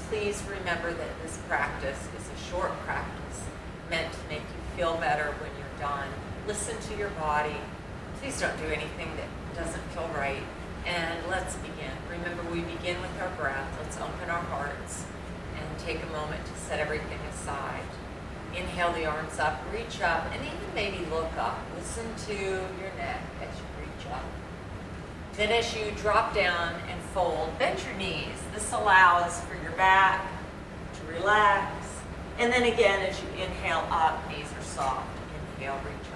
please remember that this practice is a short practice meant to make you feel better when you're done. Listen to your body. Please don't do anything that doesn't feel right. And let's begin. Remember, we begin with our breath. Let's open our hearts and take a moment to set everything aside. Inhale the arms up, reach up, and even maybe look up. Listen to your neck as you reach up. Then as you drop down and fold, bend your knees. This allows for your back to relax. And then again, as you inhale up, knees are soft. Inhale, reach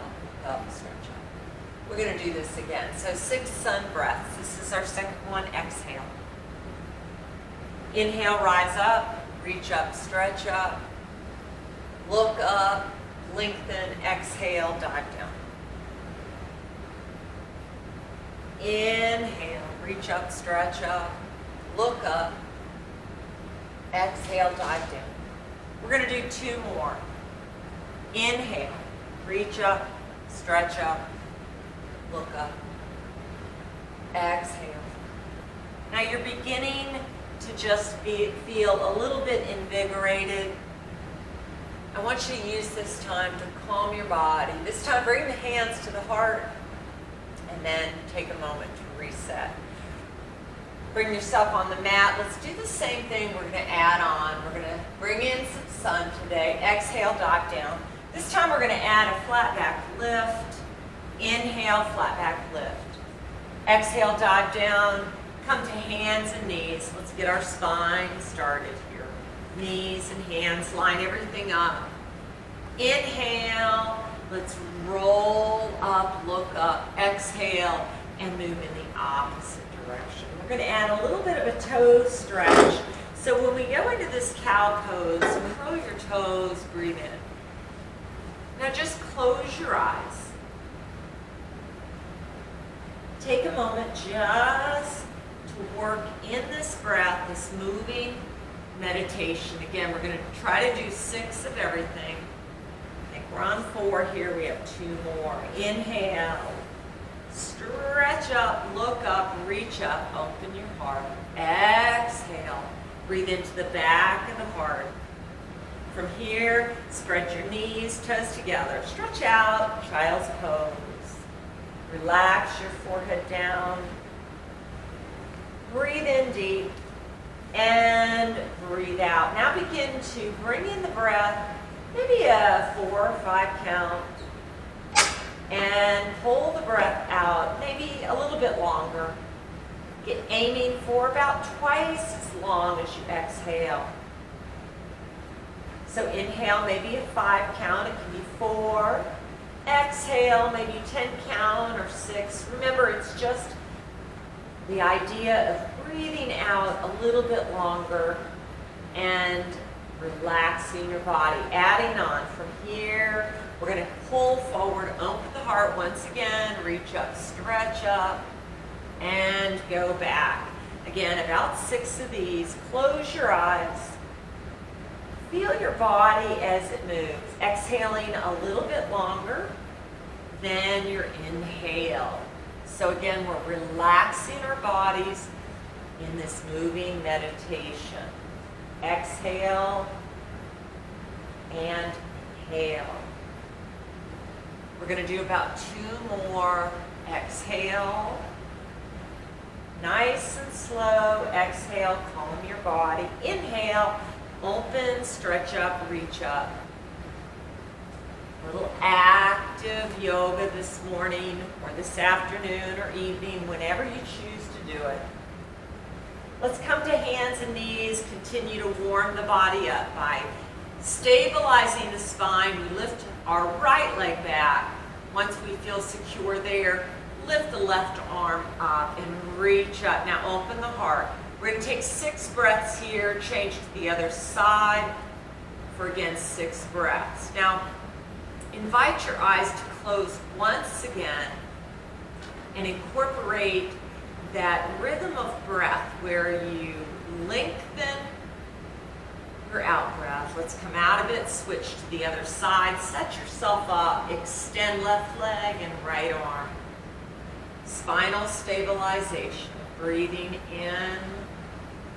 up, stretch up. We're going to do this again. So 6 sun breaths. This is our second one. Exhale. Inhale, rise up, reach up, stretch up. Look up, lengthen, exhale, dive down. Inhale, reach up, stretch up, look up, exhale, dive down. We're going to do 2 more. Inhale, reach up, stretch up, look up, exhale. Now you're beginning to just feel a little bit invigorated. I want you to use this time to calm your body. This time, bring the hands to the heart, and then take a moment to reset. Bring yourself on the mat. Let's do the same thing. We're going to add on. We're going to bring in some sun today. Exhale, dive down. This time, we're going to add a flat back lift. Inhale, flat back lift. Exhale, dive down. Come to hands and knees. Let's get our spine started here. Knees and hands, line everything up. Inhale, let's roll up, look up. Exhale, and move in the opposite direction. We're going to add a little bit of a toe stretch. So when we go into this cow pose, curl your toes, breathe in. Now just close your eyes. Take a moment just to work in this breath, this moving meditation. Again, we're going to try to do 6 of everything. I think we're on 4 here. We have 2 more. Inhale, stretch up, look up, reach up, open your heart. Exhale, breathe into the back of the heart. From here, spread your knees, toes together. Stretch out, child's pose. Relax your forehead down. Breathe in deep. And breathe out. Now begin to bring in the breath, maybe a 4 or 5 count, and pull the breath out, maybe a little bit longer. Get aiming for about twice as long as you exhale. So inhale, maybe a 5 count, it can be 4. Exhale, maybe 10 count or 6. Remember, it's just the idea of breathing out a little bit longer and relaxing your body. Adding on from here, we're going to pull forward, open the heart once again, reach up, stretch up, and go back. Again, about 6 of these. Close your eyes. Feel your body as it moves. Exhaling a little bit longer than your inhale. So again, we're relaxing our bodies in this moving meditation. Exhale and inhale. We're going to do about 2 more. Exhale. Nice and slow. Exhale, calm your body. Inhale, open, stretch up, reach up. A little active yoga this morning or this afternoon or evening, whenever you choose to do it. Let's come to hands and knees. Continue to warm the body up by stabilizing the spine. We lift our right leg back. Once we feel secure there, lift the left arm up and reach up. Now open the heart. We're going to take 6 breaths here, change to the other side for again 6 breaths. Now invite your eyes to close once again and incorporate that rhythm of breath where you lengthen your out breath. Let's come out of it, switch to the other side, set yourself up, extend left leg and right arm. Spinal stabilization, breathing in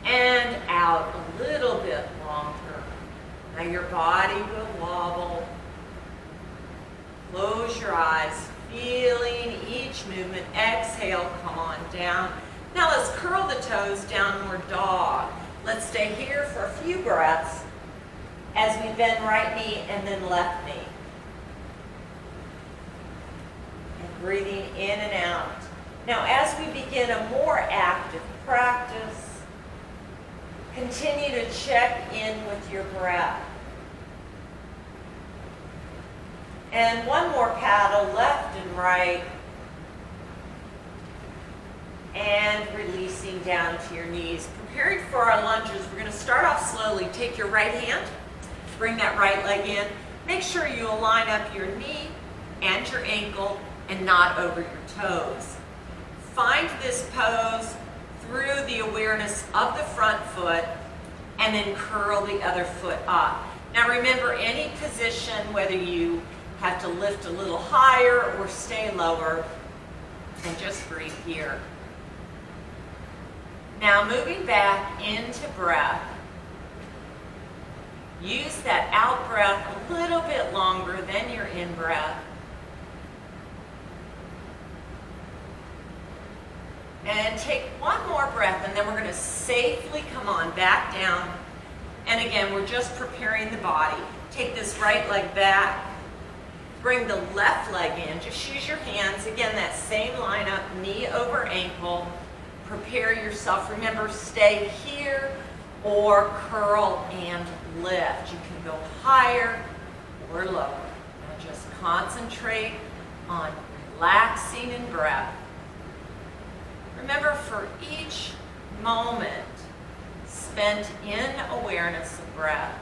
and out. little bit longer. Now your body will wobble. Close your eyes, feeling each movement. Exhale, come on down. Now let's curl the toes, downward dog. Let's stay here for a few breaths as we bend right knee and then left knee. And breathing in and out. Now as we begin a more active practice, continue to check in with your breath. And one more paddle, left and right. And releasing down to your knees. Preparing for our lunges, we're going to start off slowly. Take your right hand, bring that right leg in. Make sure you align up your knee and your ankle and not over your toes. Find this pose through the awareness of the front foot and then curl the other foot up. Now remember, any position, whether you have to lift a little higher or stay lower, and just breathe here. Now moving back into breath. Use that out breath a little bit longer than your in breath. And take one more breath, and then we're going to safely come on back down. And again, we're just preparing the body. Take this right leg back. Bring the left leg in. Just use your hands. Again, that same lineup, knee over ankle. Prepare yourself. Remember, stay here or curl and lift. You can go higher or lower. Now just concentrate on relaxing in breath. Remember, for each moment spent in awareness of breath,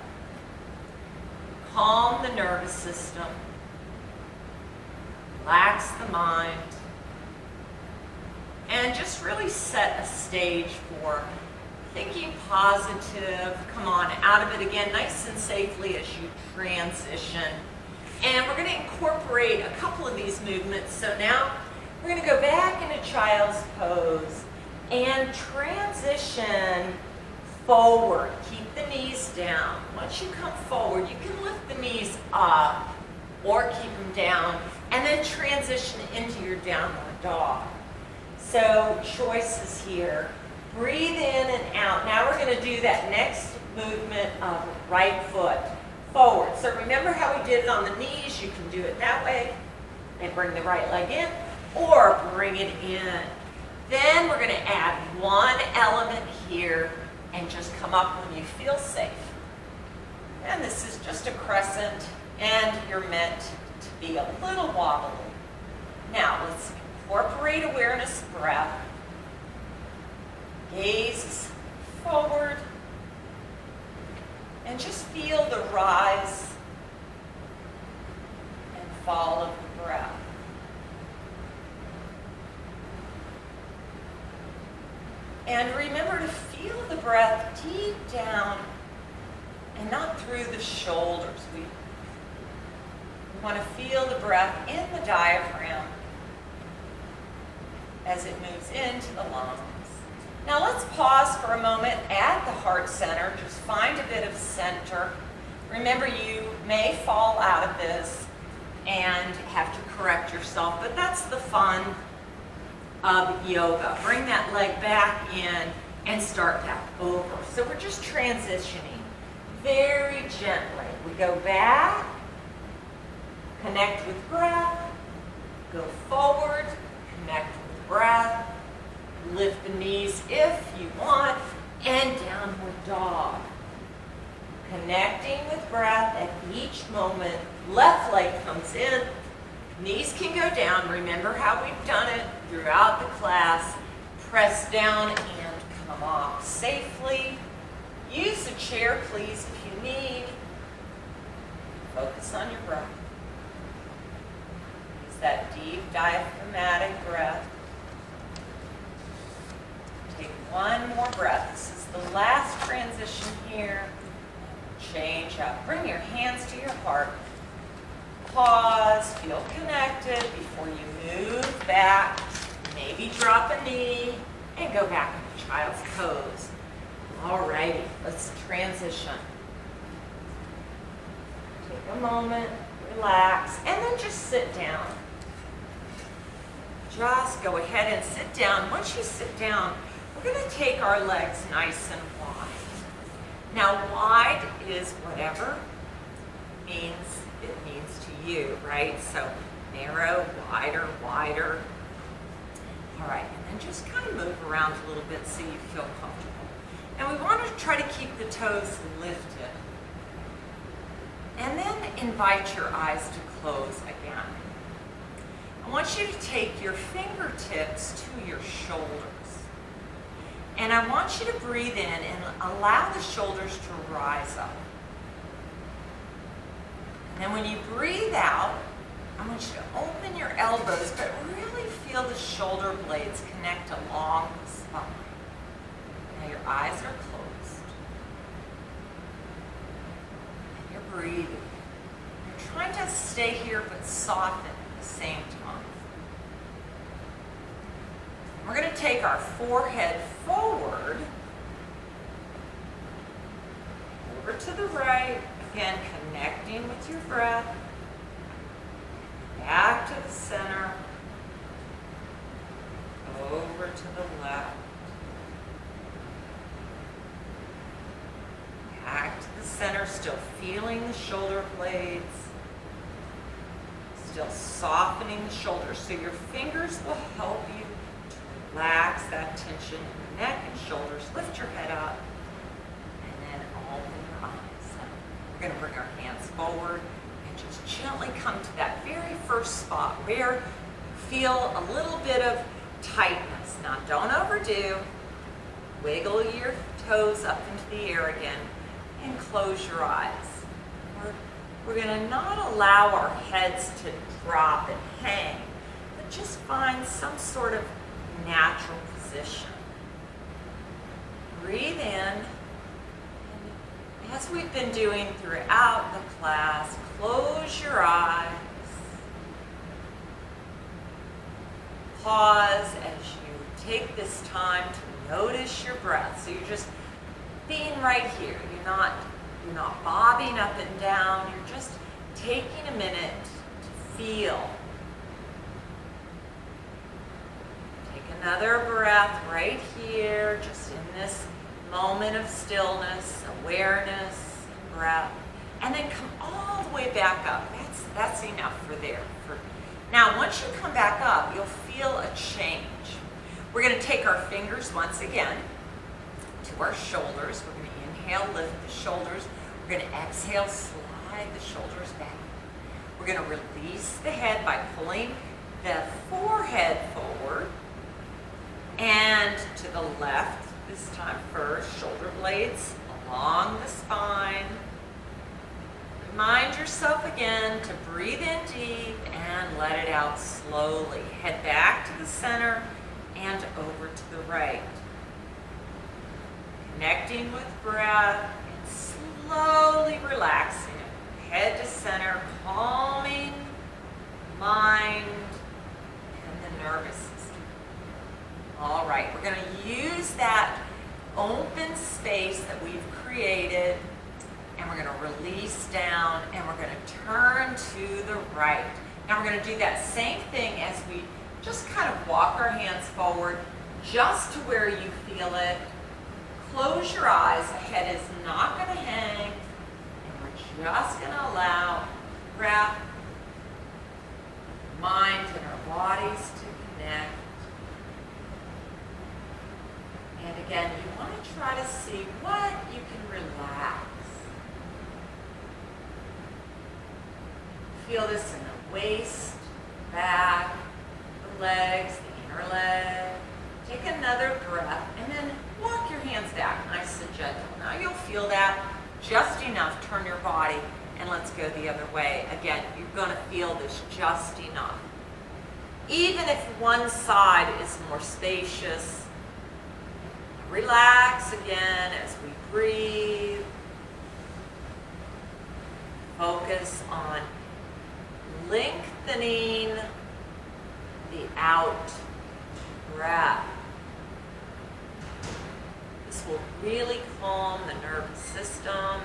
calm the nervous system, relax the mind, and just really set a stage for thinking positive. Come on, out of it again, nice and safely as you transition. And we're going to incorporate a couple of these movements. So now we're going to go back into child's pose and transition forward. Keep the knees down. Once you come forward, you can lift the knees up or keep them down, and then transition into your downward dog. So choices here. Breathe in and out. Now we're going to do that next movement of right foot forward. So remember how we did it on the knees? You can do it that way and bring the right leg in, or bring it in. Then we're going to add one element here and just come up when you feel safe. And this is just a crescent, and you're meant to be a little wobbly. Now let's incorporate awareness of breath. Gaze forward and just feel the rise and fall of the breath. And remember to feel the breath deep down and not through the shoulders. We want to feel the breath in the diaphragm as it moves into the lungs. Now let's pause for a moment at the heart center. Just find a bit of center. Remember, you may fall out of this and have to correct yourself, but that's the fun of yoga. Bring that leg back in and start back over. So we're just transitioning very gently. We go back, connect with breath, go forward, connect with breath, lift the knees if you want, and downward dog. Connecting with breath at each moment. Left leg comes in, knees can go down. Remember how we've done it throughout the class. Press down and come off safely. Use a chair, please, if you need. Focus on your breath. Use that deep diaphragmatic breath. Take one more breath. This is the last transition here. Change up. Bring your hands to your heart. Pause. Feel connected before you move back. Maybe drop a knee and go back into child's pose. Alrighty, let's transition. Take a moment, relax, and then just sit down. Just go ahead and sit down. Once you sit down, we're going to take our legs nice and wide. Now, wide is whatever it means to you, right? So narrow, wider, wider. All right, and then just kind of move around a little bit so you feel comfortable. And we want to try to keep the toes lifted. And then invite your eyes to close again. I want you to take your fingertips to your shoulders. And I want you to breathe in and allow the shoulders to rise up. And then when you breathe out, I want you to open your elbows, but really feel the shoulder blades connect along the spine. Now your eyes are closed. And you're breathing. You're trying to stay here but soften at the same time. We're going to take our forehead forward, over to the right, again connecting with your breath, back to the center, over to the left, back to the center, still feeling the shoulder blades, still softening the shoulders, so your fingers will help you to relax that tension in the neck and shoulders. Lift your head up, and then open your eyes. We're going to bring our hands forward and just gently come to that very first spot where you feel a little bit of tightness. Now, don't overdo. Wiggle your toes up into the air again and close your eyes. We're going to not allow our heads to drop and hang, but just find some sort of natural position. Breathe in, and as we've been doing throughout the class, close your eyes. Pause as you take this time to notice your breath. So you're just being right here. You're not bobbing up and down. You're just taking a minute to feel. Take another breath right here, just in this moment of stillness, awareness, breath, and then come all the way back up. That's enough for there. Now, once you come back up, you'll feel a change. We're going to take our fingers once again to our shoulders. We're going to inhale, lift the shoulders. We're going to exhale, slide the shoulders back. We're going to release the head by pulling the forehead forward and to the left this time first. Shoulder blades along the spine. Remind yourself again to breathe in deep and let it out slowly. Head back to the center and over to the right. Connecting with breath and slowly relaxing it. Head to center, calming mind and the nervous system. All right, we're going to use that open space that we've created, and we're going to release down, and we're going to turn to the right. Now we're going to do that same thing as we just kind of walk our hands forward just to where you feel it. Close your eyes. The head is not going to hang, and we're just going to allow breath, mind, and our bodies to connect. And again, you want to try to see what you can relax. Feel this in the waist, back, the legs, the inner leg. Take another breath and then walk your hands back nice and gentle. Now you'll feel that just enough. Turn your body and let's go the other way. Again, you're going to feel this just enough. Even if one side is more spacious, relax again as we breathe. Focus on lengthening the out breath. This This will really calm the nervous system.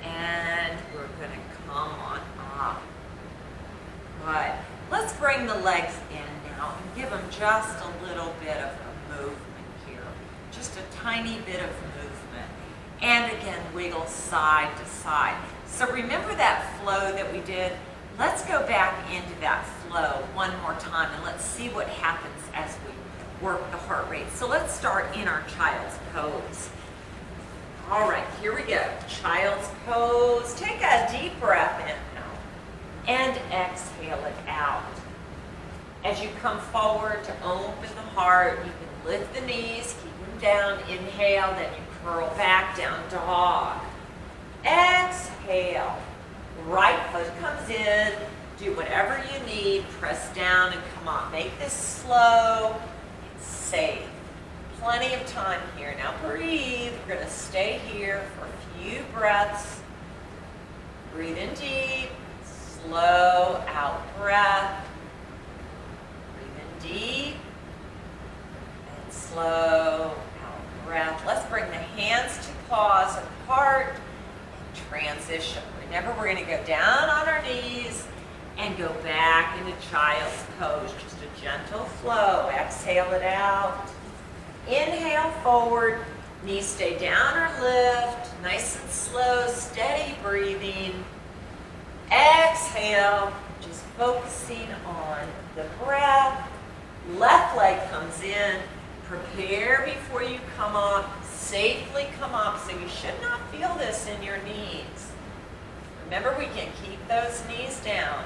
And we're going to come on up. Good. Let's bring the legs in now and give them just a little bit of a movement here. Just a tiny bit of movement. And again, wiggle side to side. So remember that flow that we did? Let's go back into that flow one more time and let's see what happens as we work the heart rate. So let's start in our child's pose. All right, here we go. Child's pose. Take a deep breath in now and exhale it out. As you come forward to open the heart, you can lift the knees, keep them down. Inhale, then you curl back down, dog. Exhale. Right foot comes in. Do whatever you need. Press down and come on. Make this slow and safe. Plenty of time here. Now breathe. We're going to stay here for a few breaths. Breathe in deep. Slow out breath. Breathe in deep. And slow out breath. Let's bring the hands to paws apart and transition. Remember, we're going to go down on our knees and go back into child's pose. Just a gentle flow. Exhale it out. Inhale forward. Knees stay down or lift. Nice and slow, steady breathing. Exhale. Just focusing on the breath. Left leg comes in. Prepare before you come up. Safely come up. So you should not feel this in your knees. Remember, we can keep those knees down.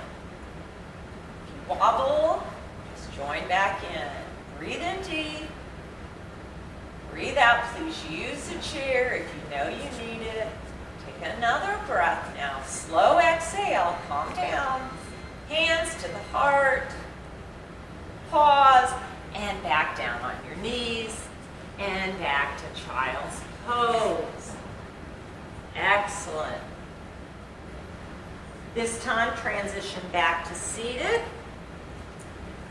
If you wobble, just join back in. Breathe in deep. Breathe out. Please use the chair if you know you need it. Take another breath now. Slow exhale. Calm down. Hands to the heart. Pause. And back down on your knees. And back to child's pose. Excellent. This time, transition back to seated.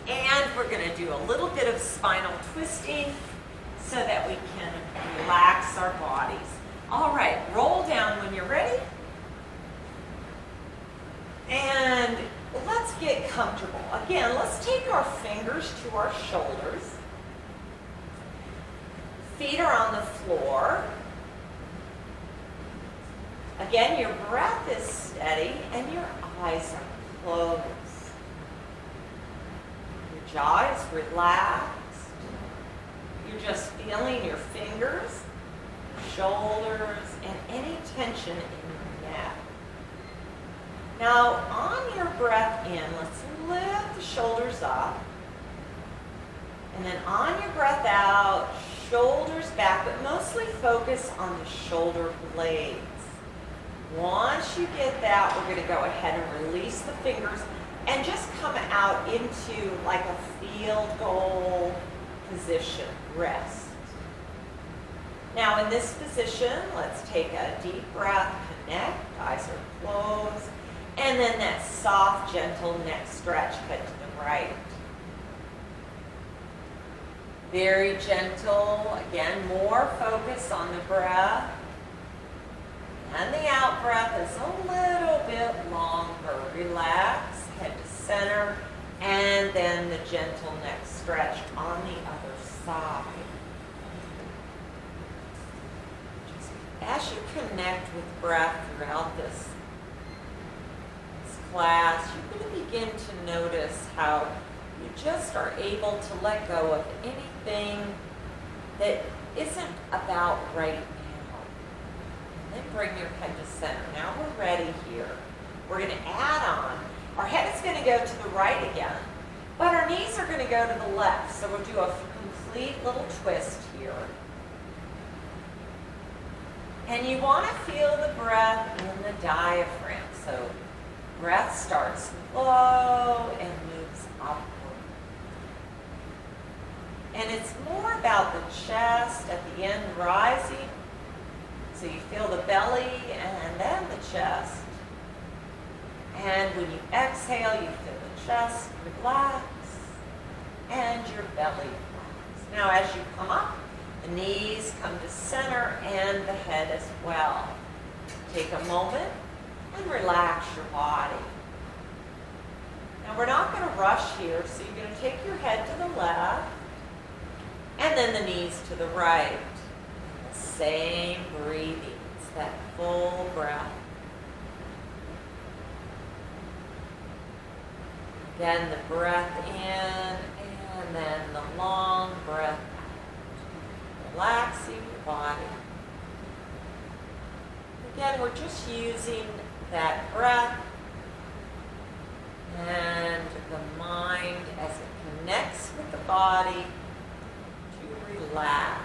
And we're going to do a little bit of spinal twisting so that we can relax our bodies. All right, roll down when you're ready. And let's get comfortable. Again, let's take our fingers to our shoulders. Feet are on the floor. Again, your breath is steady and your eyes are closed. Your jaw is relaxed. You're just feeling your fingers, shoulders, and any tension in your neck. Now, on your breath in, let's lift the shoulders up. And then on your breath out, shoulders back, but mostly focus on the shoulder blades. Once you get that, we're going to go ahead and release the fingers and just come out into like a field goal position, rest. Now in this position, let's take a deep breath, connect, eyes are closed, and then that soft, gentle neck stretch, head to the right. Very gentle, again, more focus on the breath. And the out breath is a little bit longer. Relax, head to center, and then the gentle neck stretch on the other side. Just as you connect with breath throughout this class, you're going to begin to notice how you just are able to let go of anything that isn't about right now. Then bring your head to center. Now we're ready here. We're going to add on. Our head is going to go to the right again, but our knees are going to go to the left. So we'll do a complete little twist here. And you want to feel the breath in the diaphragm. So breath starts low and moves upward. And it's more about the chest at the end rising. So you feel the belly and then the chest. And when you exhale, you feel the chest relax and your belly relax. Now as you come up, The knees come to center and the head as well. Take a moment and relax your body. Now we're not going to rush here, so you're going to take your head to the left and then the knees to the right. The same breathing. It's that full breath. Again, the breath in and then the long breath out. Relaxing your body. Again, we're just using that breath and the mind as it connects with the body to relax.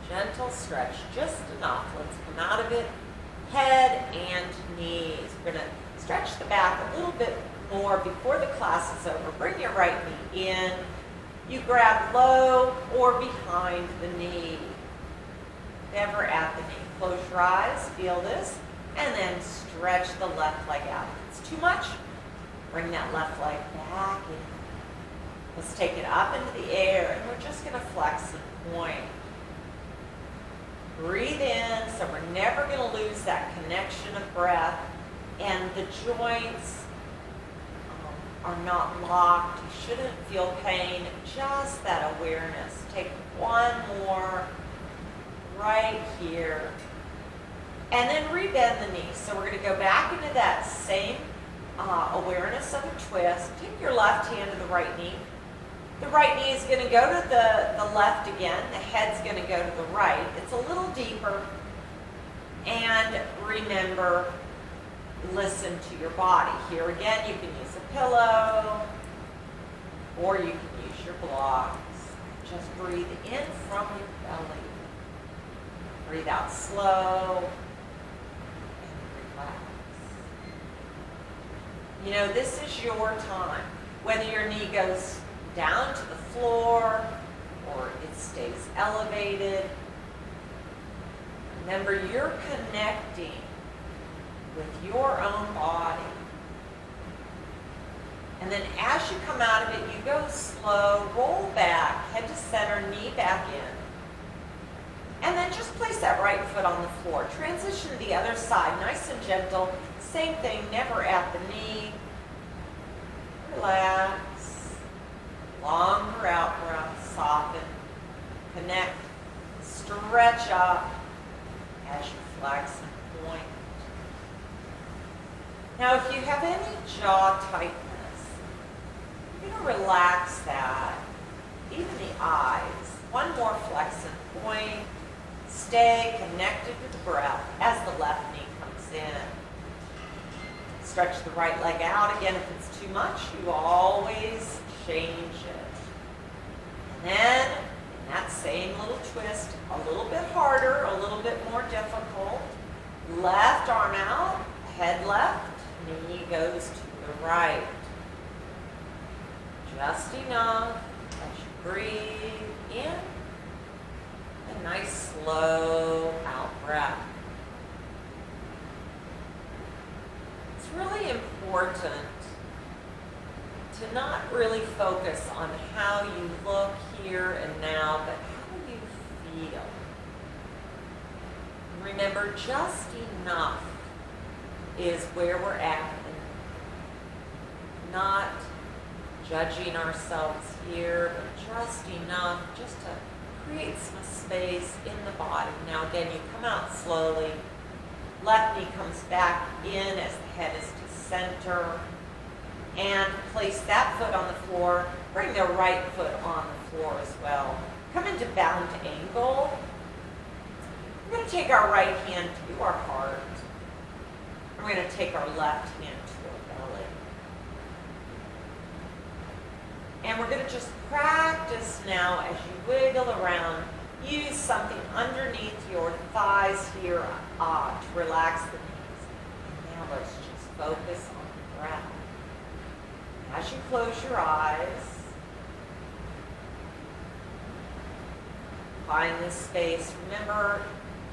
Gentle stretch, just enough. Let's come out of it. Head and knees. We're going to stretch the back a little bit more before the class is over. Bring your right knee in. You grab low or behind the knee. Never at the knee. Close your eyes, feel this, and then stretch the left leg out. If it's too much, bring that left leg back in. Let's take it up into the air, and we're just going to flex and point. Breathe in, so we're never going to lose that connection of breath, and the joints are not locked. You shouldn't feel pain, just that awareness. Take one more right here. And then rebend the knees. So we're going to go back into that same awareness of a twist. Take your left hand to the right knee. The right knee is going to go to the left again. The head's going to go to the right. It's a little deeper. And remember, listen to your body. Here again, you can use a pillow or you can use your blocks. Just breathe in from your belly. Breathe out slow. You know, this is your time. Whether your knee goes down to the floor or it stays elevated, remember you're connecting with your own body. And then as you come out of it, you go slow, roll back, head to center, knee back in. And then just place that right foot on the floor. Transition to the other side, nice and gentle. Same thing, never at the knee. Relax. Longer out breath, soften. Connect. Stretch up as you flex and point. Now, if you have any jaw tightness, you're going to relax that. Even the eyes. One more flex and point. Stay connected to the breath as the left knee comes in. Stretch the right leg out. Again, if it's too much, you always change it. And then, in that same little twist, a little bit harder, a little bit more difficult. Left arm out, head left, knee goes to the right. Just enough as you breathe in. A nice slow out breath. It's really important to not really focus on how you look here and now, but how you feel. Remember, just enough is where we're at, and not judging ourselves here, but just enough just to create some space in the body. Now again, you come out slowly. Left knee comes back in as the head is to center. And place that foot on the floor. Bring the right foot on the floor as well. Come into bound angle. We're going to take our right hand to our heart. We're going to take our left hand to our belly. And we're going to just practice now as you wiggle around. Use something underneath your thighs here to relax the knees. And now let's just focus on the breath. As you close your eyes, find this space. Remember,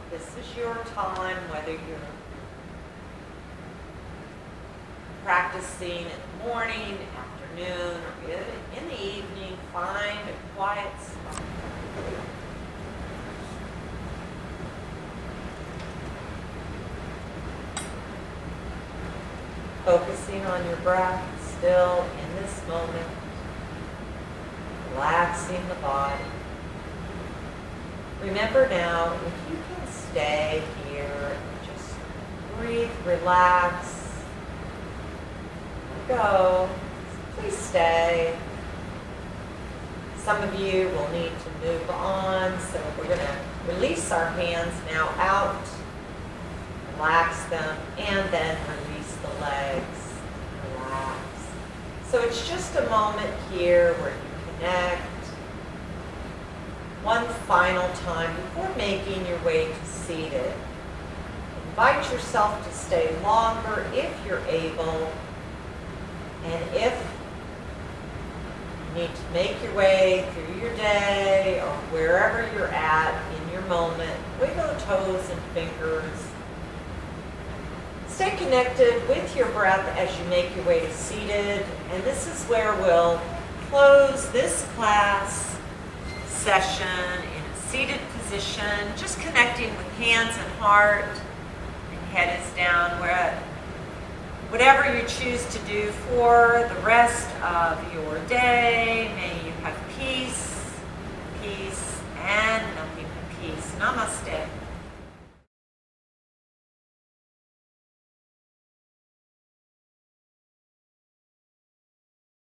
this is your time, whether you're practicing in the morning, afternoon, or in the evening. Find a quiet spot. focusing on your breath still in this moment, relaxing the body. Remember now, if you can stay here and just breathe, relax, let go, please stay. Some of you will need to move on, so we're going to release our hands now out, relax them, and then release the legs, relax. So it's just a moment here where you connect. One final time before making your way to seated. Invite yourself to stay longer if you're able, and if you need to make your way through your day or wherever you're at in your moment, wiggle toes and fingers. Stay connected with your breath as you make your way to seated, and this is where we'll close this class session in a seated position, just connecting with hands and heart, and head is down. Whatever you choose to do for the rest of your day, may you have peace.